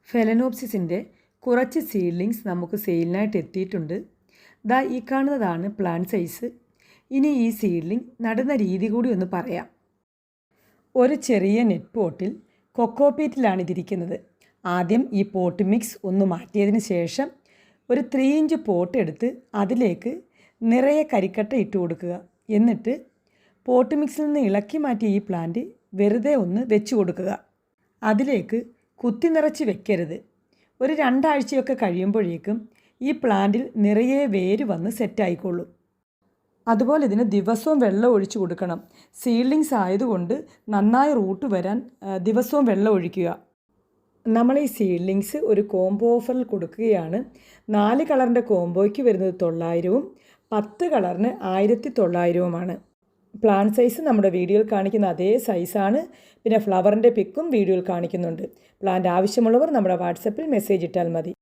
ഫെലനോപ്സിസിൻ്റെ കുറച്ച് സീഡ്ലിങ്സ് നമുക്ക് സെയിലിനായിട്ട് എത്തിയിട്ടുണ്ട്. ദാ ഈ കാണുന്നതാണ് പ്ലാന്റ് സൈസ്. ഇനി ഈ സീഡ്ലിംഗ് നടുന്ന രീതി കൂടി ഒന്ന് പറയാം. ഒരു ചെറിയ നെറ്റ് പോട്ടിൽ കൊക്കോപീറ്റിലാണ് ഇതിരിക്കുന്നത്. ആദ്യം ഈ പോട്ട് മിക്സ് ഒന്ന് മാറ്റിയതിന് ശേഷം ഒരു 3 ഇഞ്ച് പോട്ട് എടുത്ത് അതിലേക്ക് നിറയെ കരിക്കട്ട ഇട്ട് കൊടുക്കുക. എന്നിട്ട് പോട്ട് മിക്സിൽ നിന്ന് ഇളക്കി മാറ്റിയ ഈ പ്ലാന്റ് വെറുതെ ഒന്ന് വെച്ച് കൊടുക്കുക. അതിലേക്ക് കുത്തി നിറച്ച് വെക്കരുത്. ഒരു 2 ആഴ്ചയൊക്കെ കഴിയുമ്പോഴേക്കും ഈ പ്ലാന്റിൽ നിറയെ വേര് വന്ന് സെറ്റായിക്കൊള്ളും. അതുപോലെ ഇതിന് ദിവസവും വെള്ളം ഒഴിച്ചു കൊടുക്കണം. സീഡ്ലിങ്സ് ആയതുകൊണ്ട് നന്നായി റൂട്ട് വരാൻ ദിവസവും വെള്ളം ഒഴിക്കുക. നമ്മൾ ഈ സീഡ്ലിങ്സ് ഒരു കോംബോ ഓഫറിൽ കൊടുക്കുകയാണ്. 4 കളറിൻ്റെ കോംബോയ്ക്ക് വരുന്നത് 900-ഉം 10 കളറിന് 1900-ഉമാണ്. പ്ലാന്റ് സൈസ് നമ്മുടെ വീഡിയോയിൽ കാണിക്കുന്ന അതേ സൈസാണ്. പിന്നെ ഫ്ലവറിൻ്റെ പിക്കും വീഡിയോയിൽ കാണിക്കുന്നുണ്ട്. പ്ലാന്റ് ആവശ്യമുള്ളവർ നമ്മുടെ വാട്സപ്പിൽ മെസ്സേജ് ഇട്ടാൽ മതി.